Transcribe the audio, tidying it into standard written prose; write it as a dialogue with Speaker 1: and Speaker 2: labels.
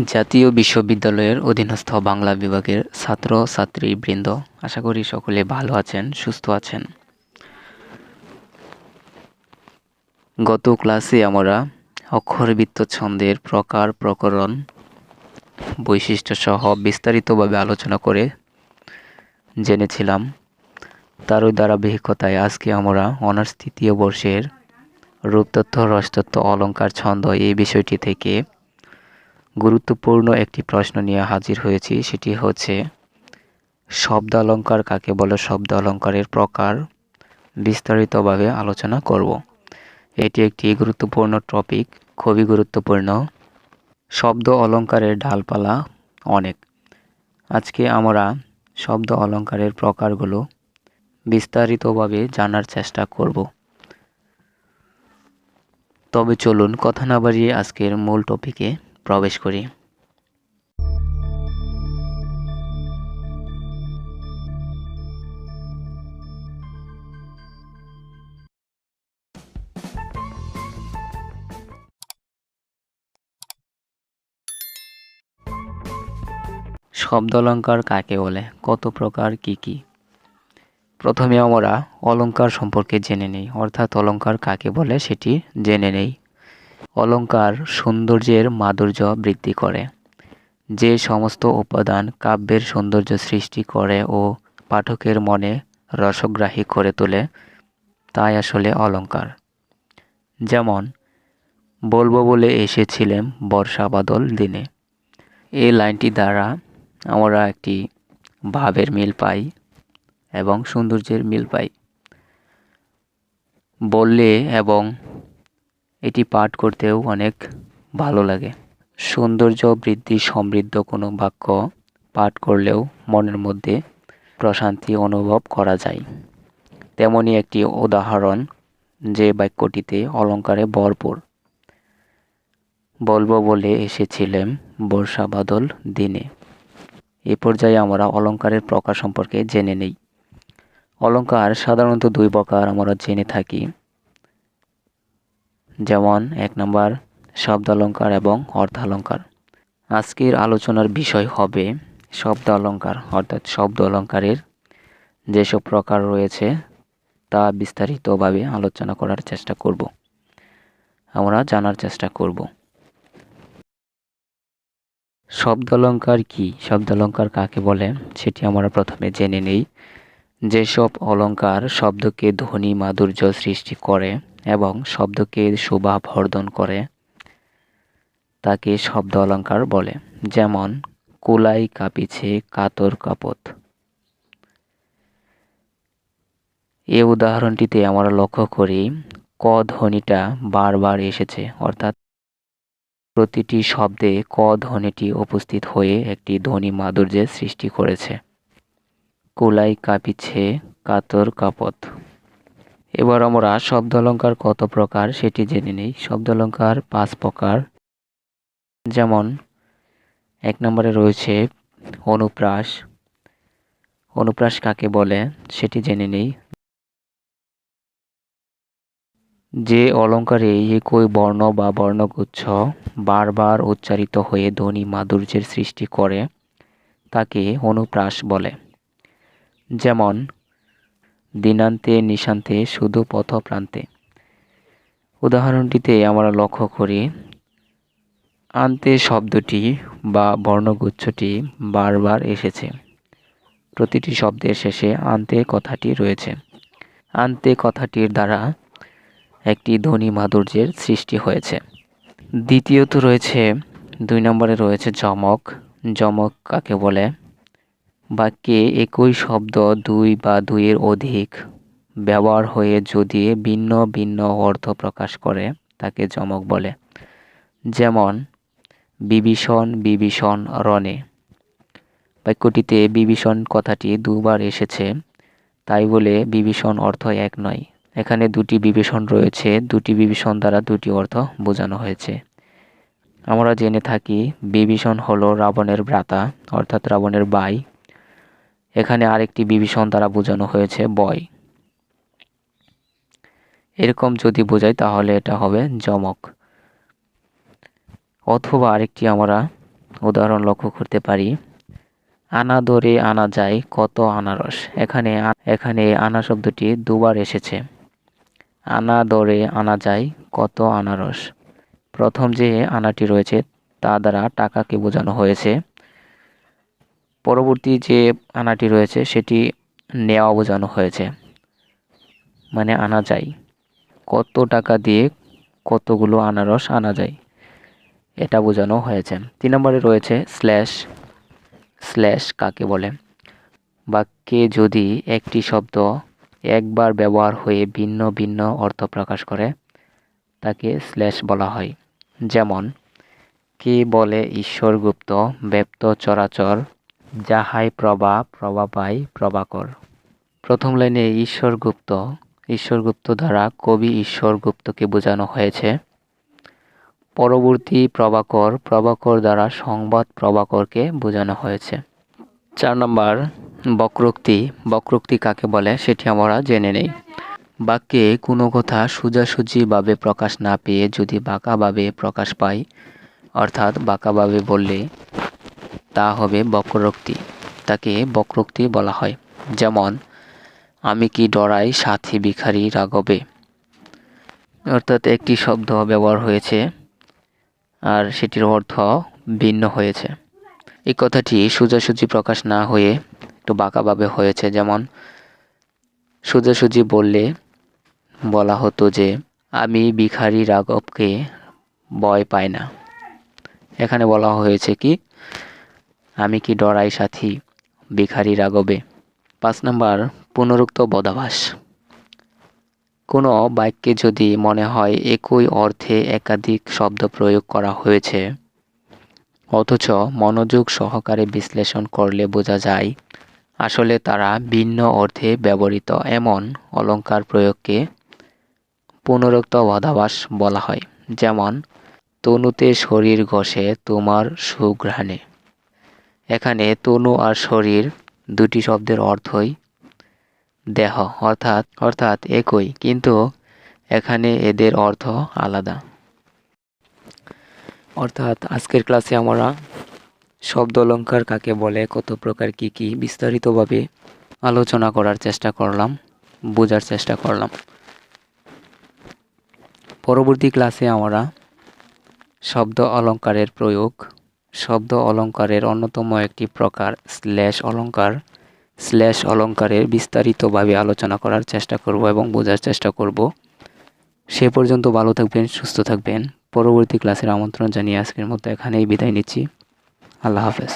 Speaker 1: জাতীয় বিশ্ববিদ্যালয়ের অধীনস্থ বাংলা বিভাগের ছাত্র ছাত্রীবৃন্দ, আশা করি সকলে ভালো আছেন, সুস্থ আছেন। গত ক্লাসে আমরা অক্ষরবৃত্ত ছন্দের প্রকার, প্রকরণ, বৈশিষ্ট্য সহ বিস্তারিতভাবে আলোচনা করে জেনেছিলাম। তারই ধারাবাহিকতায় আজকে আমরা অনার্স তৃতীয় বর্ষের রূপতত্ত্ব, রসতত্ত্ব, অলঙ্কার, ছন্দ এই বিষয়টি থেকে গুরুত্বপূর্ণ একটি প্রশ্ন নিয়ে হাজির হয়েছি। সেটি হচ্ছে শব্দালঙ্কার কাকে বলে, শব্দ অলঙ্কারের প্রকার বিস্তারিতভাবে আলোচনা করব। এটি একটি গুরুত্বপূর্ণ টপিক, খুবই গুরুত্বপূর্ণ। শব্দ অলঙ্কারের ডালপালা অনেক। আজকে আমরা শব্দ অলঙ্কারের প্রকারগুলো বিস্তারিতভাবে জানার চেষ্টা করব। তবে চলুন কথা না বাড়িয়ে আজকের মূল টপিকে প্রবেশ করি। শব্দ অলঙ্কার কাকে বলে, কত প্রকার, কি কি? প্রথমে আমরা অলঙ্কার সম্পর্কে জেনে নেই, অর্থাৎ অলঙ্কার কাকে বলে সেটি জেনে নেই। অলঙ্কার সৌন্দর্যের মাধুর্য বৃদ্ধি করে। যে সমস্ত উপাদান কাব্যের সৌন্দর্য সৃষ্টি করে ও পাঠকের মনে রসগ্রাহী করে তোলে, তাই আসলে অলঙ্কার। যেমন বলবো বলে এসেছিলেম বর্ষা বাদল দিনে। এই লাইনটি দ্বারা আমরা একটি ভাবের মিল পাই এবং সৌন্দর্যের মিল পাই। বললে এবং এটি পাঠ করতেও অনেক ভালো লাগে। সৌন্দর্য বৃদ্ধি সমৃদ্ধ কোনো বাক্য পাঠ করলেও মনের মধ্যে প্রশান্তি অনুভব করা যায়। তেমনি একটি উদাহরণ, যে বাক্যটিতে অলঙ্কারে ভরপুর। বলবো বলে এসেছিলেম বর্ষা বাদল দিনে। এই পর্যায়ে আমরা অলঙ্কারের প্রকার সম্পর্কে জেনে নেই। অলঙ্কার সাধারণত দুই প্রকার আমরা জেনে থাকি। যেমন 1 নম্বর শব্দালঙ্কার এবং অর্থালঙ্কার। আজকের আলোচনার বিষয় হবে শব্দ অলঙ্কার, অর্থাৎ শব্দ অলঙ্কারের যেসব প্রকার রয়েছে তা বিস্তারিতভাবে আলোচনা করার চেষ্টা করব, আমরা জানার চেষ্টা করব। শব্দ অলঙ্কার কি, শব্দ অলঙ্কার কাকে বলে সেটি আমরা প্রথমে জেনে নেই। যেসব অলঙ্কার শব্দকে ধ্বনি মাধুর্য সৃষ্টি করে এবং শব্দকে শোভাবর্ধন করে তাকে শব্দ অলঙ্কার বলে। যেমন কুলাই কাঁপিছে কাতর কাপত। এই উদাহরণটিতে আমরা লক্ষ্য করি ক ধ্বনিটা বারবার এসেছে, অর্থাৎ প্রতিটি শব্দে ক ধ্বনিটি উপস্থিত হয়ে একটি ধ্বনি মাধুর্যের সৃষ্টি করেছে। কুলাই কাঁপিছে কাতর কাপত। এবার আমরা শব্দ অলঙ্কার কত প্রকার সেটি জেনে নিই। শব্দ অলঙ্কার 5 প্রকার। যেমন 1 নম্বরে রয়েছে অনুপ্রাস। অনুপ্রাস কাকে বলে সেটি জেনে নিই। যে অলঙ্কারে একই বর্ণ বা বর্ণগুচ্ছ বারবার উচ্চারিত হয়ে ধ্বনি মাধুর্যের সৃষ্টি করে তাকে অনুপ্রাস বলে। যেমন দিনান্তে নিশান্তে শুধু পথপ্রান্তে। উদাহরণটিতে আমরা লক্ষ্য করি আন্তে শব্দটি বা বর্ণগুচ্ছটি বারবার এসেছে। প্রতিটি শব্দের শেষে আন্তে কথাটি রয়েছে। আন্তে কথাটির দ্বারা একটি ধ্বনি মাধুর্যের সৃষ্টি হয়েছে। দ্বিতীয়ত রয়েছে 2 নম্বরে রয়েছে যমক। যমক কাকে বলে? বাক্যে একই শব্দ 2 বা 2 এর অধিক ব্যবহার হয়ে যদি ভিন্ন ভিন্ন অর্থ প্রকাশ করে তাকে যমক বলে। যেমন বিভীষণ বিভীষণ রণে। বাক্যটিতে বিভীষণ কথাটি 2 বার এসেছে, তাই বলে বিভীষণ অর্থ এক নয়। এখানে 2টি বিভীষণ রয়েছে, 2টি বিভীষণ দ্বারা 2টি অর্থ বোঝানো হয়েছে। আমরা জেনে থাকি বিভীষণ হলো রাবণের ভ্রাতা, অর্থাৎ রাবণের ভাই। এখানে আরেকটি বিভীষণ দ্বারা বোঝানো হয়েছে বয়। এরকম যদি বোঝাই তাহলে এটা হবে যমক। অথবা আরেকটি আমরা উদাহরণ লক্ষ্য করতে পারি। আনা দরে আনা যায় কত আনারস। এখানে আনা শব্দটি দুবার এসেছে। আনা দরে আনা যায় কত আনারস। প্রথম যে আনাটি রয়েছে তা দ্বারা টাকাকে বোঝানো হয়েছে। পরবর্তী যে আনাটি রয়েছে সেটি নেওয়া বোঝানো হয়েছে, মানে আনা যায়। কত টাকা দিয়ে কতগুলো আনারস আনা যায়, এটা বোঝানো হয়েছে। 3 নম্বরে রয়েছে স্ল্যাশ। স্ল্যাশ কাকে বলে? বাক্যে যদি একটি শব্দ একবার ব্যবহার হয়ে ভিন্ন ভিন্ন অর্থ প্রকাশ করে তাকে স্ল্যাশ বলা হয়। যেমন, কে বলে ঈশ্বরগুপ্ত ব্যপ্ত চরাচর, যাহাই প্রভা প্রভা পাই প্রভাকর। প্রথম লাইনে ঈশ্বরগুপ্ত দ্বারা কবি ঈশ্বরগুপ্তকে বোঝানো হয়েছে। পরবর্তী প্রভাকর দ্বারা সংবাদ প্রভাকরকে বোঝানো হয়েছে। 4 নম্বর বক্রোক্তি। বক্রোক্তি কাকে বলে সেটি আমরা জেনে নেই। বাক্যে কোনো কথা সোজাসুজিভাবে প্রকাশ না পেয়ে যদি বাঁকাভাবে প্রকাশ পায়, অর্থাৎ বাঁকাভাবে বললে তা হবে বক্রোক্তি। তাকে বক্রোক্তি বলা হয়। যেমন, আমি কি ডরাই সাথী ভিখারি রাঘবে। অর্থাৎ একটি শব্দ ব্যবহার হয়েছে আর সেটির অর্থ ভিন্ন হয়েছে। এই কথাটি সোজাসুজি প্রকাশ না হয়ে একটু বাঁকাভাবে হয়েছে। যেমন, সোজাসুজি বললে বলা হতো যে আমি ভিখারি রাঘবকে ভয় পাই না। এখানে বলা হয়েছে কি আমি কি ডরাই সাথী ভিখারি রাঘবে। 5 নম্বর পুনরুক্ত পদাভাস। কোনো বাক্যে যদি মনে হয় একই অর্থে একাধিক শব্দ প্রয়োগ করা হয়েছে, অথচ মনোযোগ সহকারে বিশ্লেষণ করলে বোঝা যায় আসলে তারা ভিন্ন অর্থে ব্যবহৃত, এমন অলঙ্কার প্রয়োগকে পুনরুক্ত পদাভাস বলা হয়। যেমন, তনুতে শরীর ঘষে তোমার সুঘ্রাণে। এখানে তনু আর শরীর দুটি শব্দের অর্থই দেহ, অর্থাৎ একই, কিন্তু এখানে এদের অর্থ আলাদা। অর্থাৎ আজকের ক্লাসে আমরা শব্দ অলঙ্কার কাকে বলে, কত প্রকার কি কি বিস্তারিতভাবে আলোচনা করার চেষ্টা করলাম, বোঝার চেষ্টা করলাম। পরবর্তী ক্লাসে আমরা শব্দ অলঙ্কারের প্রয়োগ, শব্দ অলঙ্কারের অন্যতম একটি প্রকার স্ল্যাশ অলঙ্কারের বিস্তারিতভাবে আলোচনা করার চেষ্টা করব এবং বোঝার চেষ্টা করব। সে পর্যন্ত ভালো থাকবেন, সুস্থ থাকবেন। পরবর্তী ক্লাসের আমন্ত্রণ জানিয়ে আজকের মতো এখানেই বিদায় নিচ্ছি। আল্লাহ হাফেজ।